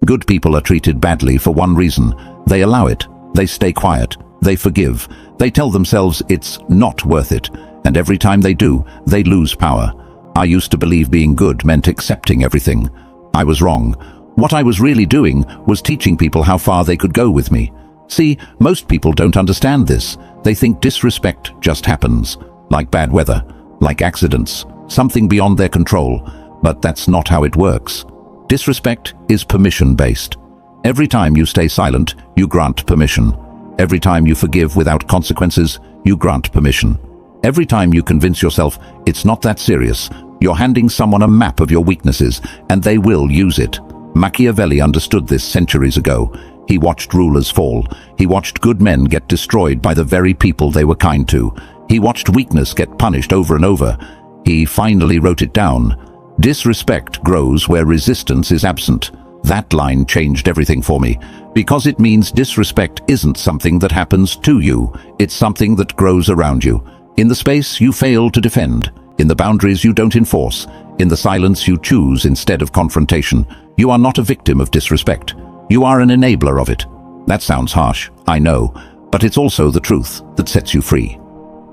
Good people are treated badly for one reason. They allow it. They stay quiet. They forgive. They tell themselves it's not worth it. And every time they do, they lose power. I used to believe being good meant accepting everything. I was wrong. What I was really doing was teaching people how far they could go with me. See, most people don't understand this. They think disrespect just happens, like bad weather, like accidents, something beyond their control. But that's not how it works. Disrespect is permission-based. Every time you stay silent, you grant permission. Every time you forgive without consequences, you grant permission. Every time you convince yourself it's not that serious, you're handing someone a map of your weaknesses, and they will use it. Machiavelli understood this centuries ago. He watched rulers fall. He watched good men get destroyed by the very people they were kind to. He watched weakness get punished over and over. He finally wrote it down. Disrespect grows where resistance is absent. That line changed everything for me, because it means disrespect isn't something that happens to you. It's something that grows around you. In the space you fail to defend, in the boundaries you don't enforce, in the silence you choose instead of confrontation. You are not a victim of disrespect. You are an enabler of it. That sounds harsh, I know, but it's also the truth that sets you free.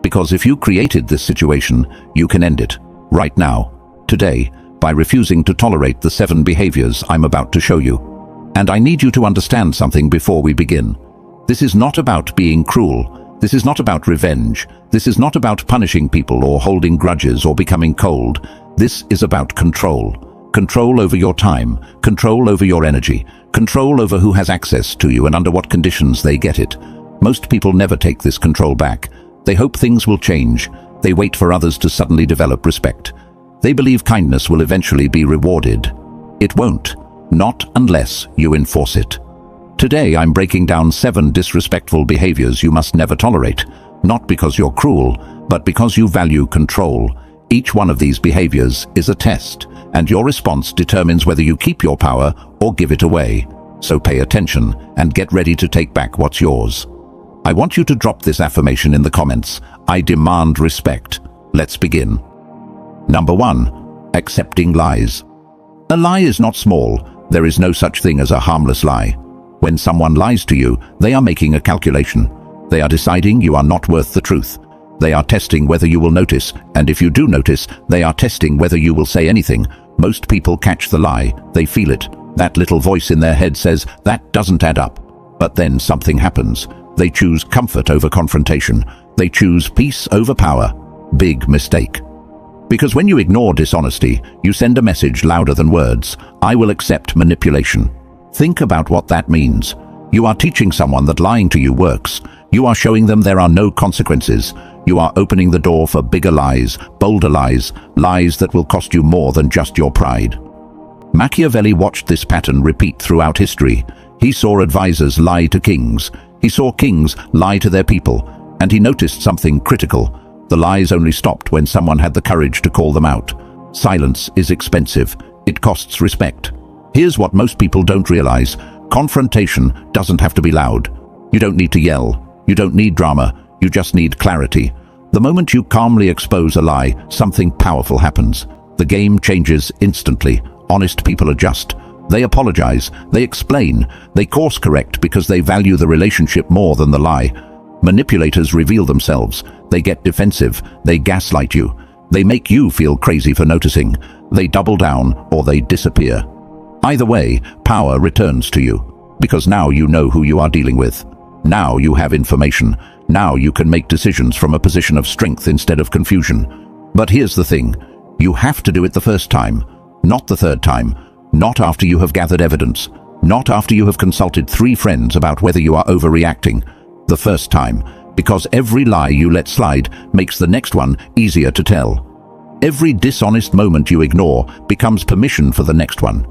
Because if you created this situation, you can end it, right now, today, by refusing to tolerate the 7 behaviors I'm about to show you. And I need you to understand something before we begin. This is not about being cruel. This is not about revenge. This is not about punishing people or holding grudges or becoming cold. This is about control. Control over your time, control over your energy, control over who has access to you and under what conditions they get it. Most people never take this control back. They hope things will change. They wait for others to suddenly develop respect. They believe kindness will eventually be rewarded. It won't, not unless you enforce it. Today I'm breaking down 7 disrespectful behaviors you must never tolerate, not because you're cruel, but because you value control. Each one of these behaviors is a test, and your response determines whether you keep your power or give it away. So pay attention and get ready to take back what's yours. I want you to drop this affirmation in the comments. I demand respect. Let's begin. Number 1. Accepting lies. A lie is not small. There is no such thing as a harmless lie. When someone lies to you, they are making a calculation. They are deciding you are not worth the truth. They are testing whether you will notice, and if you do notice, they are testing whether you will say anything. Most people catch the lie. They feel it. That little voice in their head says, that doesn't add up. But then something happens. They choose comfort over confrontation. They choose peace over power. Big mistake. Because when you ignore dishonesty, you send a message louder than words. I will accept manipulation. Think about what that means. You are teaching someone that lying to you works. You are showing them there are no consequences. You are opening the door for bigger lies, bolder lies, lies that will cost you more than just your pride. Machiavelli watched this pattern repeat throughout history. He saw advisors lie to kings. He saw kings lie to their people. And he noticed something critical. The lies only stopped when someone had the courage to call them out. Silence is expensive. It costs respect. Here's what most people don't realize. Confrontation doesn't have to be loud. You don't need to yell. You don't need drama. You just need clarity. The moment you calmly expose a lie, something powerful happens. The game changes instantly. Honest people adjust. They apologize. They explain. They course correct because they value the relationship more than the lie. Manipulators reveal themselves. They get defensive. They gaslight you. They make you feel crazy for noticing. They double down or they disappear. Either way, power returns to you, because now you know who you are dealing with. Now you have information. Now you can make decisions from a position of strength instead of confusion. But here's the thing. You have to do it the first time, not the third time, not after you have gathered evidence, not after you have consulted 3 friends about whether you are overreacting. The first time, because every lie you let slide makes the next one easier to tell. Every dishonest moment you ignore becomes permission for the next one.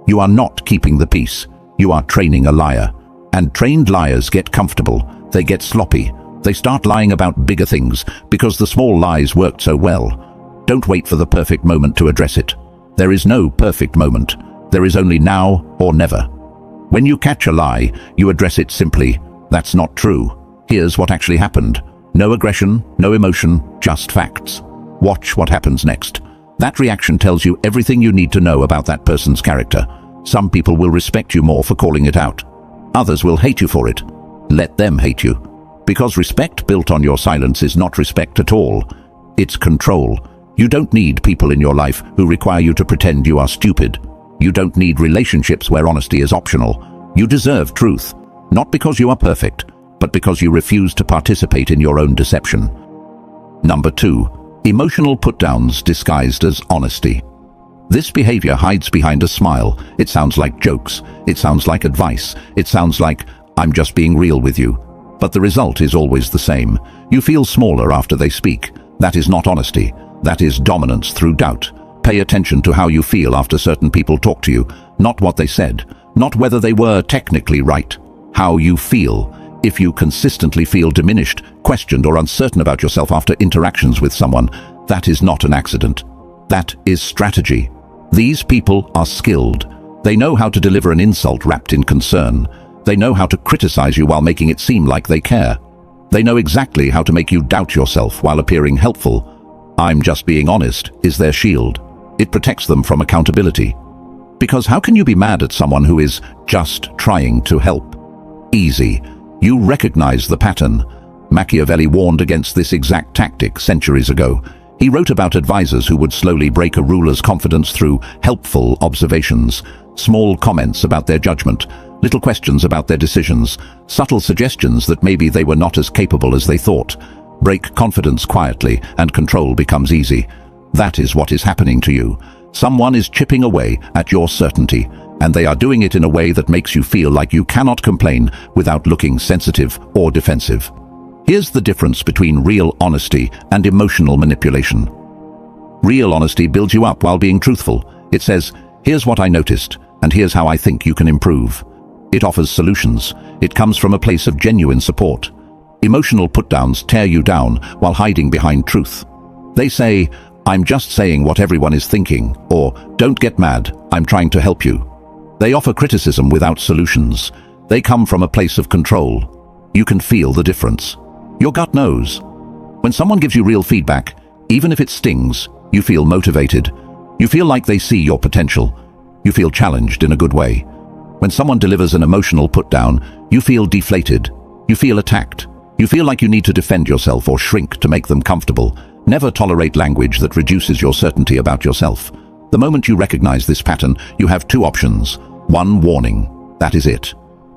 You are not keeping the peace. You are training a liar. And trained liars get comfortable. They get sloppy. They start lying about bigger things because the small lies worked so well. Don't wait for the perfect moment to address it. There is no perfect moment. There is only now or never. When you catch a lie, you address it simply. That's not true. Here's what actually happened. No aggression, no emotion, just facts. Watch what happens next. That reaction tells you everything you need to know about that person's character. Some people will respect you more for calling it out. Others will hate you for it. Let them hate you. Because respect built on your silence is not respect at all. It's control. You don't need people in your life who require you to pretend you are stupid. You don't need relationships where honesty is optional. You deserve truth, not because you are perfect, but because you refuse to participate in your own deception. Number 2, emotional put-downs disguised as honesty. This behavior hides behind a smile. It sounds like jokes. It sounds like advice. It sounds like, "I'm just being real with you." But the result is always the same. You feel smaller after they speak. That is not honesty. That is dominance through doubt. Pay attention to how you feel after certain people talk to you, not what they said, not whether they were technically right. How you feel. If you consistently feel diminished, questioned, or uncertain about yourself after interactions with someone, that is not an accident. That is strategy. These people are skilled. They know how to deliver an insult wrapped in concern. They know how to criticize you while making it seem like they care. They know exactly how to make you doubt yourself while appearing helpful. "I'm just being honest" is their shield. It protects them from accountability. Because how can you be mad at someone who is just trying to help? Easy. You recognize the pattern. Machiavelli warned against this exact tactic centuries ago. He wrote about advisors who would slowly break a ruler's confidence through helpful observations, small comments about their judgment, little questions about their decisions, subtle suggestions that maybe they were not as capable as they thought. Break confidence quietly and control becomes easy. That is what is happening to you. Someone is chipping away at your certainty, and they are doing it in a way that makes you feel like you cannot complain without looking sensitive or defensive. Here's the difference between real honesty and emotional manipulation. Real honesty builds you up while being truthful. It says, "Here's what I noticed, and here's how I think you can improve." It offers solutions. It comes from a place of genuine support. Emotional put-downs tear you down while hiding behind truth. They say, "I'm just saying what everyone is thinking," or "Don't get mad, I'm trying to help you." They offer criticism without solutions. They come from a place of control. You can feel the difference. Your gut knows. When someone gives you real feedback, even if it stings, you feel motivated. You feel like they see your potential. You feel challenged in a good way. When someone delivers an emotional put-down, you feel deflated. You feel attacked. You feel like you need to defend yourself or shrink to make them comfortable. Never tolerate language that reduces your certainty about yourself. The moment you recognize this pattern, you have 2 options. 1 warning. That is it.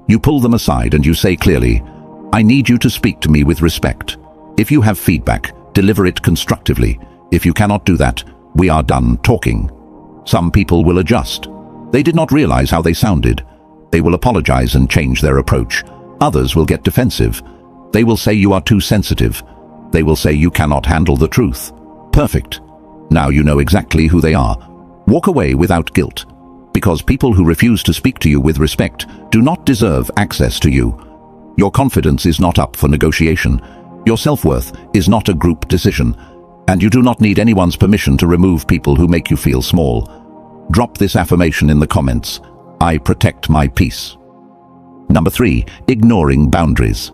You pull them aside and you say clearly, "I need you to speak to me with respect. If you have feedback, deliver it constructively. If you cannot do that, we are done talking." Some people will adjust. They did not realize how they sounded. They will apologize and change their approach. Others will get defensive. They will say you are too sensitive. They will say you cannot handle the truth. Perfect. Now you know exactly who they are. Walk away without guilt. Because people who refuse to speak to you with respect do not deserve access to you. Your confidence is not up for negotiation. Your self-worth is not a group decision. And you do not need anyone's permission to remove people who make you feel small. Drop this affirmation in the comments. I protect my peace. Number 3, ignoring boundaries.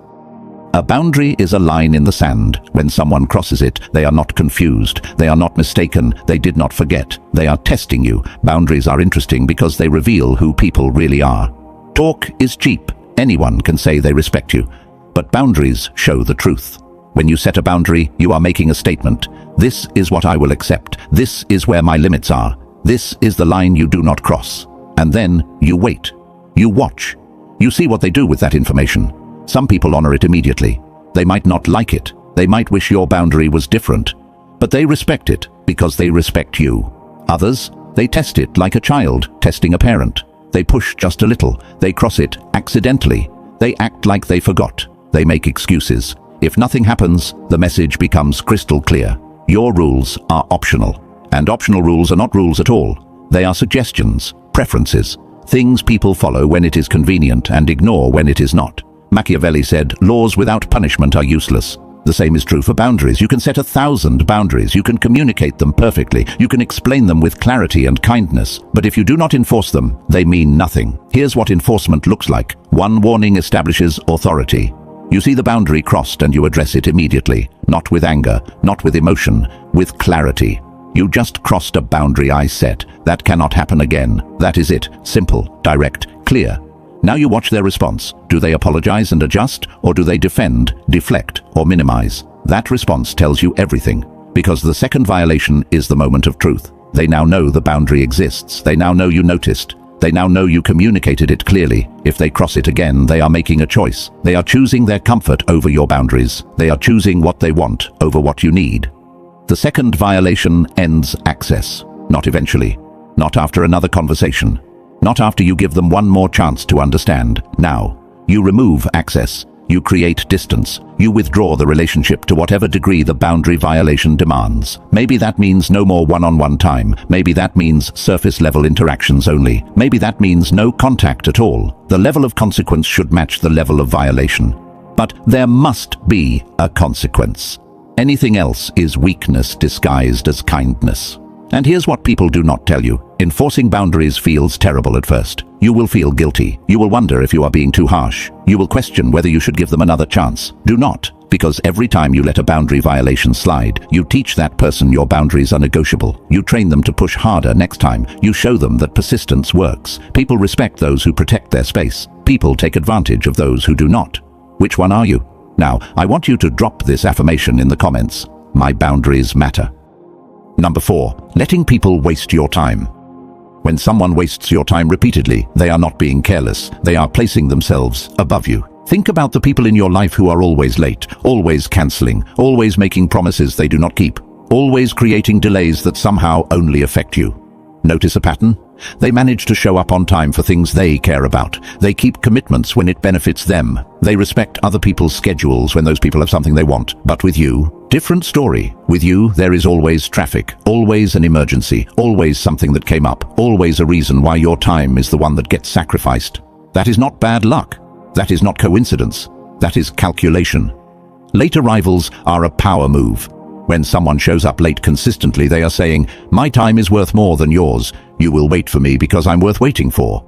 A boundary is a line in the sand. When someone crosses it, they are not confused. They are not mistaken. They did not forget. They are testing you. Boundaries are interesting because they reveal who people really are. Talk is cheap. Anyone can say they respect you. But boundaries show the truth. When you set a boundary, you are making a statement. This is what I will accept. This is where my limits are. This is the line you do not cross. And then you wait. You watch. You see what they do with that information. Some people honor it immediately. They might not like it. They might wish your boundary was different. But they respect it because they respect you. Others, they test it like a child testing a parent. They push just a little. They cross it accidentally. They act like they forgot. They make excuses. If nothing happens, the message becomes crystal clear. Your rules are optional. And optional rules are not rules at all. They are suggestions, preferences, things people follow when it is convenient and ignore when it is not. Machiavelli said, laws without punishment are useless. The same is true for boundaries. You can set 1,000 boundaries. You can communicate them perfectly. You can explain them with clarity and kindness. But if you do not enforce them, they mean nothing. Here's what enforcement looks like. 1 warning establishes authority. You see the boundary crossed and you address it immediately. Not with anger, not with emotion, with clarity. You just crossed a boundary I set. That cannot happen again. That is it. Simple, direct, clear. Now you watch their response. Do they apologize and adjust, or do they defend, deflect, or minimize? That response tells you everything, because the second violation is the moment of truth. They now know the boundary exists. They now know you noticed. They now know you communicated it clearly. If they cross it again, they are making a choice. They are choosing their comfort over your boundaries. They are choosing what they want over what you need. The second violation ends access. Not eventually. Not after another conversation. Not after you give them one more chance to understand. Now, you remove access. You create distance. You withdraw the relationship to whatever degree the boundary violation demands. Maybe that means no more one-on-one time. Maybe that means surface-level interactions only. Maybe that means no contact at all. The level of consequence should match the level of violation. But there must be a consequence. Anything else is weakness disguised as kindness. And here's what people do not tell you. Enforcing boundaries feels terrible at first. You will feel guilty. You will wonder if you are being too harsh. You will question whether you should give them another chance. Do not, because every time you let a boundary violation slide, you teach that person your boundaries are negotiable. You train them to push harder next time. You show them that persistence works. People respect those who protect their space. People take advantage of those who do not. Which one are you? Now, I want you to drop this affirmation in the comments. My boundaries matter. Number 4, letting people waste your time. When someone wastes your time repeatedly, they are not being careless. They are placing themselves above you. Think about the people in your life who are always late, always canceling, always making promises they do not keep, always creating delays that somehow only affect you. Notice a pattern? They manage to show up on time for things they care about. They keep commitments when it benefits them. They respect other people's schedules when those people have something they want. But with you, different story. With you, there is always traffic, always an emergency, always something that came up, always a reason why your time is the one that gets sacrificed. That is not bad luck. That is not coincidence. That is calculation. Late arrivals are a power move. When someone shows up late consistently, they are saying, my time is worth more than yours. You will wait for me because I'm worth waiting for.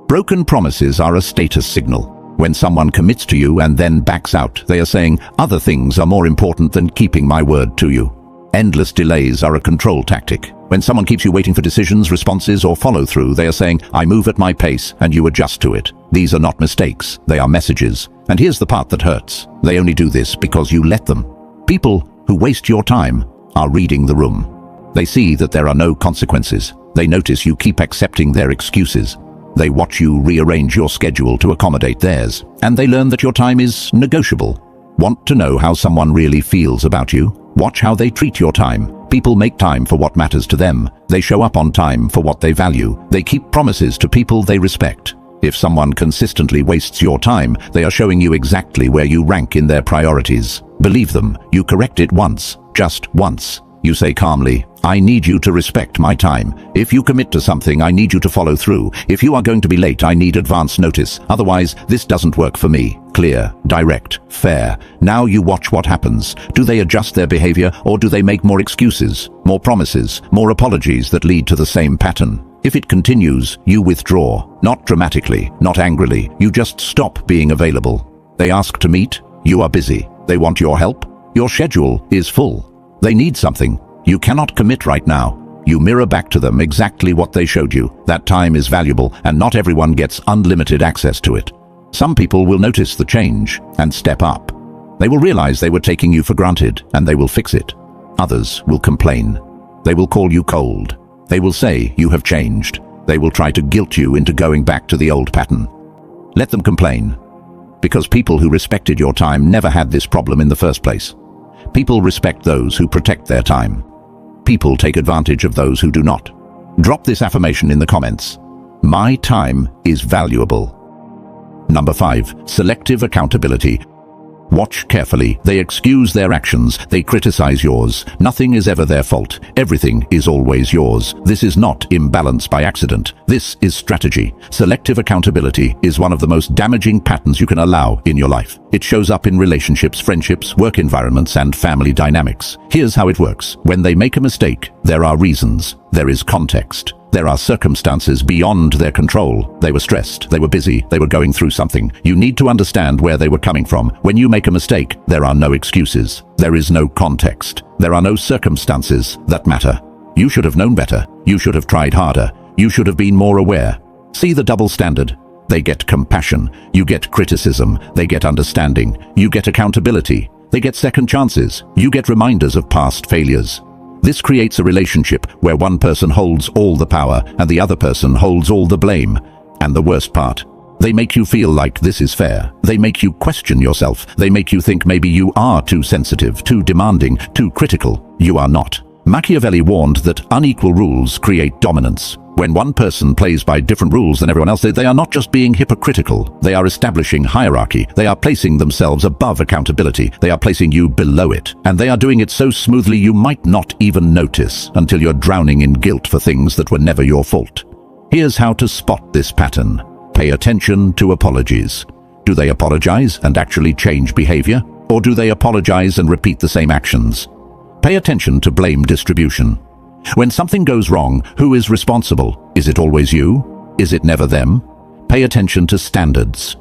Broken promises are a status signal. When someone commits to you and then backs out, they are saying, other things are more important than keeping my word to you. Endless delays are a control tactic. When someone keeps you waiting for decisions, responses, or follow-through, they are saying, I move at my pace and you adjust to it. These are not mistakes, they are messages. And here's the part that hurts. They only do this because you let them. People who waste your time are reading the room. They see that there are no consequences. They notice you keep accepting their excuses. They watch you rearrange your schedule to accommodate theirs. And they learn that your time is negotiable. Want to know how someone really feels about you? Watch how they treat your time. People make time for what matters to them. They show up on time for what they value. They keep promises to people they respect. If someone consistently wastes your time, they are showing you exactly where you rank in their priorities. Believe them. You correct it once, just once. You say calmly, I need you to respect my time. If you commit to something, I need you to follow through. If you are going to be late, I need advance notice. Otherwise, this doesn't work for me. Clear, direct, fair. Now you watch what happens. Do they adjust their behavior, or do they make more excuses, more promises, more apologies that lead to the same pattern? If it continues, you withdraw. Not dramatically, not angrily. You just stop being available. They ask to meet. You are busy. They want your help. Your schedule is full. They need something. You cannot commit right now. You mirror back to them exactly what they showed you. That time is valuable, and not everyone gets unlimited access to it. Some people will notice the change and step up. They will realize they were taking you for granted, and they will fix it. Others will complain. They will call you cold. They will say you have changed. They will try to guilt you into going back to the old pattern. Let them complain. Because people who respected your time never had this problem in the first place. People respect those who protect their time. People take advantage of those who do not. Drop this affirmation in the comments. My time is valuable. Number 5, selective accountability. Watch carefully. They excuse their actions. They criticize yours. Nothing is ever their fault. Everything is always yours. This is not imbalance by accident. This is strategy. Selective accountability is one of the most damaging patterns you can allow in your life. It shows up in relationships, friendships, work environments, and family dynamics. Here's how it works. When they make a mistake, there are reasons. There is context. There are circumstances beyond their control. They were stressed, they were busy, they were going through something. You need to understand where they were coming from. When you make a mistake, there are no excuses. There is no context. There are no circumstances that matter. You should have known better. You should have tried harder. You should have been more aware. See the double standard? They get compassion. You get criticism. They get understanding. You get accountability. They get second chances. You get reminders of past failures. This creates a relationship where one person holds all the power and the other person holds all the blame. And the worst part, they make you feel like this is fair. They make you question yourself. They make you think maybe you are too sensitive, too demanding, too critical. You are not. Machiavelli warned that unequal rules create dominance. When one person plays by different rules than everyone else, they are not just being hypocritical. They are establishing hierarchy. They are placing themselves above accountability. They are placing you below it. And they are doing it so smoothly you might not even notice until you're drowning in guilt for things that were never your fault. Here's how to spot this pattern. Pay attention to apologies. Do they apologize and actually change behavior? Or do they apologize and repeat the same actions? Pay attention to blame distribution. When something goes wrong, who is responsible? Is it always you? Is it never them? Pay attention to standards.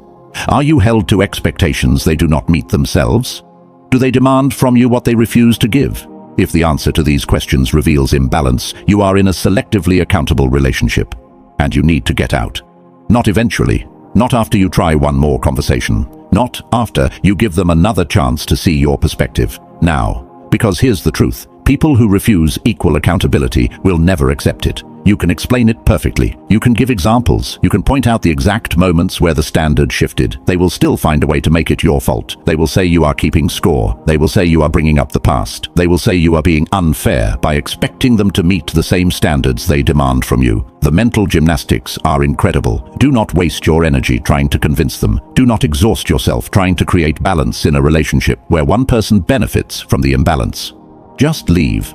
Are you held to expectations they do not meet themselves? Do they demand from you what they refuse to give? If the answer to these questions reveals imbalance, you are in a selectively accountable relationship, and you need to get out. Not eventually, not after you try one more conversation, not after you give them another chance to see your perspective. Now, because here's the truth. People who refuse equal accountability will never accept it. You can explain it perfectly. You can give examples. You can point out the exact moments where the standard shifted. They will still find a way to make it your fault. They will say you are keeping score. They will say you are bringing up the past. They will say you are being unfair by expecting them to meet the same standards they demand from you. The mental gymnastics are incredible. Do not waste your energy trying to convince them. Do not exhaust yourself trying to create balance in a relationship where one person benefits from the imbalance. Just leave.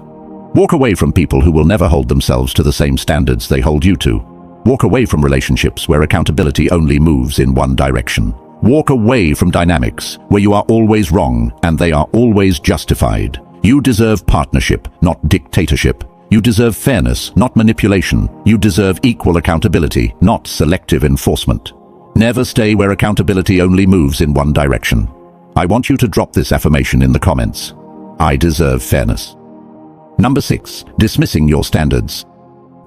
Walk away from people who will never hold themselves to the same standards they hold you to. Walk away from relationships where accountability only moves in one direction. Walk away from dynamics where you are always wrong and they are always justified. You deserve partnership, not dictatorship. You deserve fairness, not manipulation. You deserve equal accountability, not selective enforcement. Never stay where accountability only moves in one direction. I want you to drop this affirmation in the comments. I deserve fairness. Number 6. Dismissing your standards.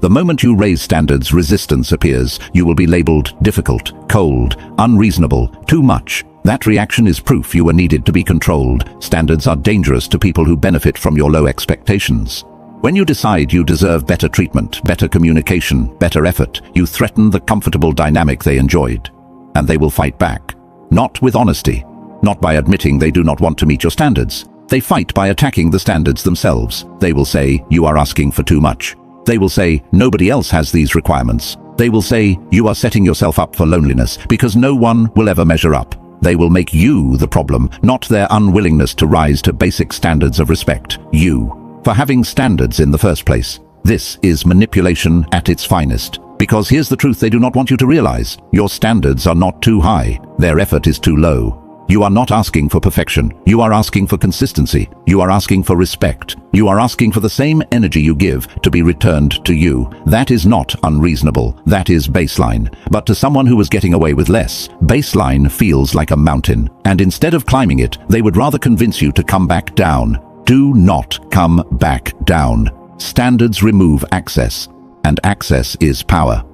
The moment you raise standards, resistance appears. You will be labeled difficult, cold, unreasonable, too much. That reaction is proof you are needed to be controlled. Standards are dangerous to people who benefit from your low expectations. When you decide you deserve better treatment, better communication, better effort, you threaten the comfortable dynamic they enjoyed. And they will fight back. Not with honesty. Not by admitting they do not want to meet your standards. They fight by attacking the standards themselves. They will say, you are asking for too much. They will say, nobody else has these requirements. They will say, you are setting yourself up for loneliness because no one will ever measure up. They will make you the problem, not their unwillingness to rise to basic standards of respect. You, for having standards in the first place. This is manipulation at its finest. Because here's the truth they do not want you to realize. Your standards are not too high. Their effort is too low. You are not asking for perfection. You are asking for consistency. You are asking for respect. You are asking for the same energy you give to be returned to you. That is not unreasonable. That is baseline. But to someone who is getting away with less, baseline feels like a mountain. And instead of climbing it, they would rather convince you to come back down. Do not come back down. Standards remove access, and access is power.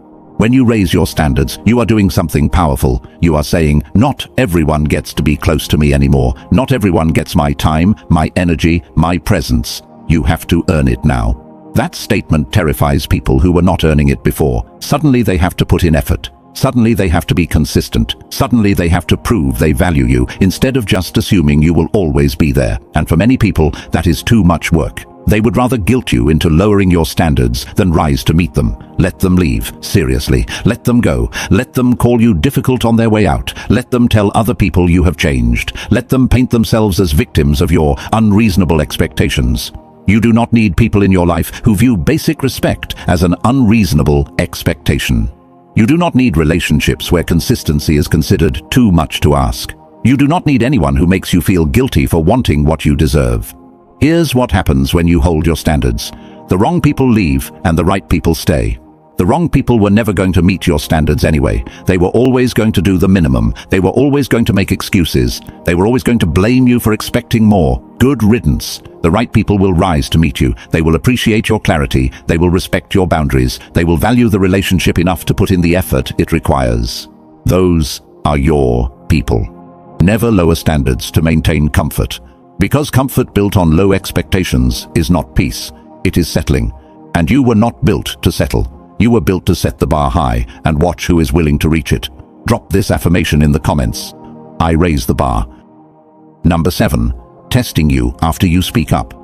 When you raise your standards, you are doing something powerful. You are saying, not everyone gets to be close to me anymore. Not everyone gets my time, my energy, my presence. You have to earn it now. That statement terrifies people who were not earning it before. Suddenly they have to put in effort. Suddenly they have to be consistent. Suddenly they have to prove they value you, instead of just assuming you will always be there. And for many people, that is too much work. They would rather guilt you into lowering your standards than rise to meet them. Let them leave, seriously. Let them go. Let them call you difficult on their way out. Let them tell other people you have changed. Let them paint themselves as victims of your unreasonable expectations. You do not need people in your life who view basic respect as an unreasonable expectation. You do not need relationships where consistency is considered too much to ask. You do not need anyone who makes you feel guilty for wanting what you deserve. Here's what happens when you hold your standards. The wrong people leave and the right people stay. The wrong people were never going to meet your standards anyway. They were always going to do the minimum. They were always going to make excuses. They were always going to blame you for expecting more. Good riddance. The right people will rise to meet you. They will appreciate your clarity. They will respect your boundaries. They will value the relationship enough to put in the effort it requires. Those are your people. Never lower standards to maintain comfort. Because comfort built on low expectations is not peace. It is settling. And you were not built to settle. You were built to set the bar high and watch who is willing to reach it. Drop this affirmation in the comments. I raise the bar. Number 7. Testing you after you speak up.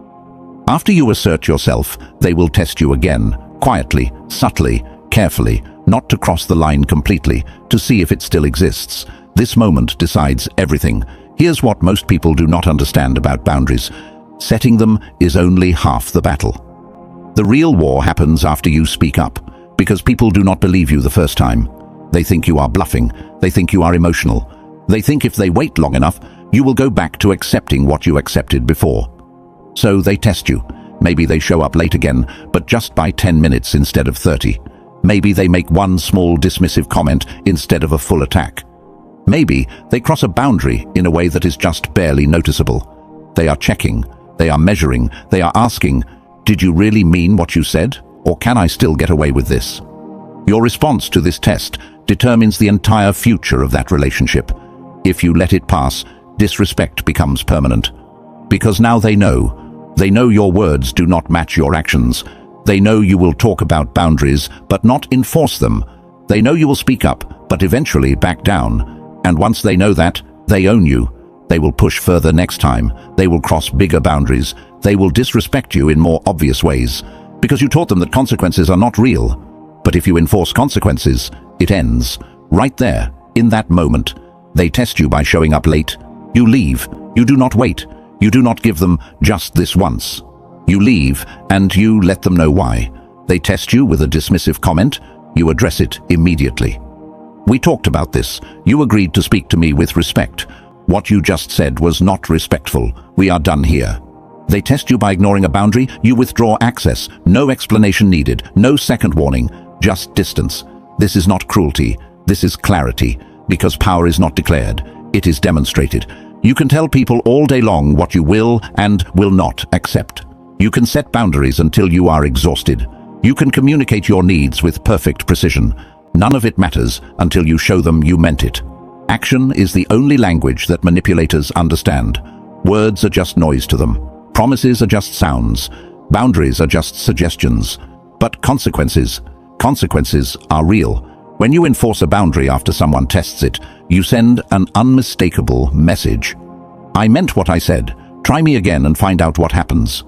After you assert yourself, they will test you again, quietly, subtly, carefully, not to cross the line completely, to see if it still exists. This moment decides everything. Here's what most people do not understand about boundaries. Setting them is only half the battle. The real war happens after you speak up, because people do not believe you the first time. They think you are bluffing. They think you are emotional. They think if they wait long enough, you will go back to accepting what you accepted before. So they test you. Maybe they show up late again, but just by 10 minutes instead of 30. Maybe they make one small dismissive comment instead of a full attack. Maybe they cross a boundary in a way that is just barely noticeable. They are checking. They are measuring. They are asking, did you really mean what you said? Or can I still get away with this? Your response to this test determines the entire future of that relationship. If you let it pass, disrespect becomes permanent. Because now they know your words do not match your actions. They know you will talk about boundaries, but not enforce them. They know you will speak up, but eventually back down. And once they know that, they own you. They will push further next time. They will cross bigger boundaries. They will disrespect you in more obvious ways. Because you taught them that consequences are not real. But if you enforce consequences, it ends. Right there, in that moment. They test you by showing up late. You leave. You do not wait. You do not give them just this once. You leave, and you let them know why. They test you with a dismissive comment. You address it immediately. We talked about this. You agreed to speak to me with respect. What you just said was not respectful. We are done here. They test you by ignoring a boundary. You withdraw access. No explanation needed. No second warning. Just distance. This is not cruelty. This is clarity. Because power is not declared. It is demonstrated. You can tell people all day long what you will and will not accept. You can set boundaries until you are exhausted. You can communicate your needs with perfect precision. None of it matters until you show them you meant it. Action is the only language that manipulators understand. Words are just noise to them. Promises are just sounds. Boundaries are just suggestions. But consequences are real. When you enforce a boundary after someone tests it, you send an unmistakable message. I meant what I said. Try me again and find out what happens.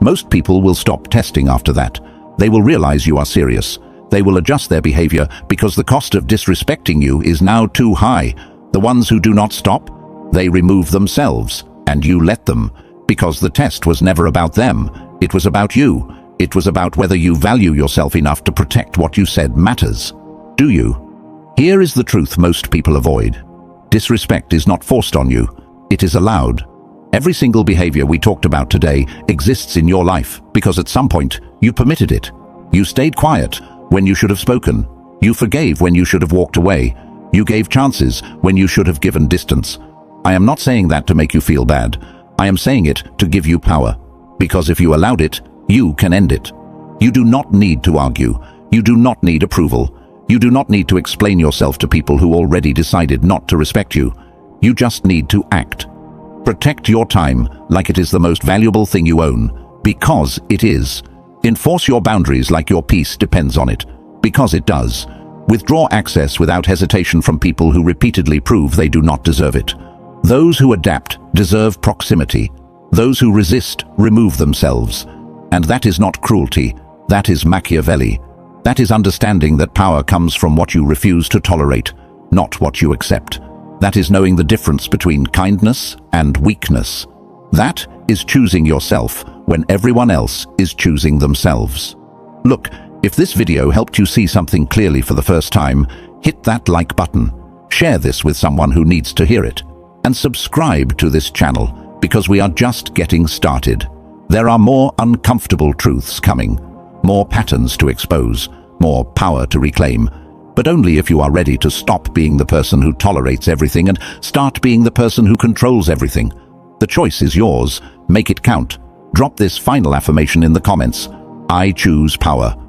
Most people will stop testing after that. They will realize you are serious. They will adjust their behavior because the cost of disrespecting you is now too high. The ones who do not stop, they remove themselves, and you let them, because the test was never about them. It was about you. It was about whether you value yourself enough to protect what you said matters. Do you? Here is the truth most people avoid. Disrespect is not forced on you. It is allowed. Every single behavior we talked about today exists in your life because at some point you permitted it. You stayed quiet when you should have spoken. You forgave when you should have walked away. You gave chances when you should have given distance. I am not saying that to make you feel bad. I am saying it to give you power. Because if you allowed it, you can end it. You do not need to argue. You do not need approval. You do not need to explain yourself to people who already decided not to respect you. You just need to act. Protect your time like it is the most valuable thing you own, because it is. Enforce your boundaries like your peace depends on it, because it does. Withdraw access without hesitation from people who repeatedly prove they do not deserve it. Those who adapt deserve proximity. Those who resist remove themselves. And that is not cruelty. That is Machiavelli. That is understanding that power comes from what you refuse to tolerate, not what you accept. That is knowing the difference between kindness and weakness. That is choosing yourself when everyone else is choosing themselves. Look, if this video helped you see something clearly for the first time, hit that like button, share this with someone who needs to hear it, and subscribe to this channel because we are just getting started. There are more uncomfortable truths coming, more patterns to expose, more power to reclaim. But only if you are ready to stop being the person who tolerates everything and start being the person who controls everything. The choice is yours. Make it count. Drop this final affirmation in the comments. I choose power.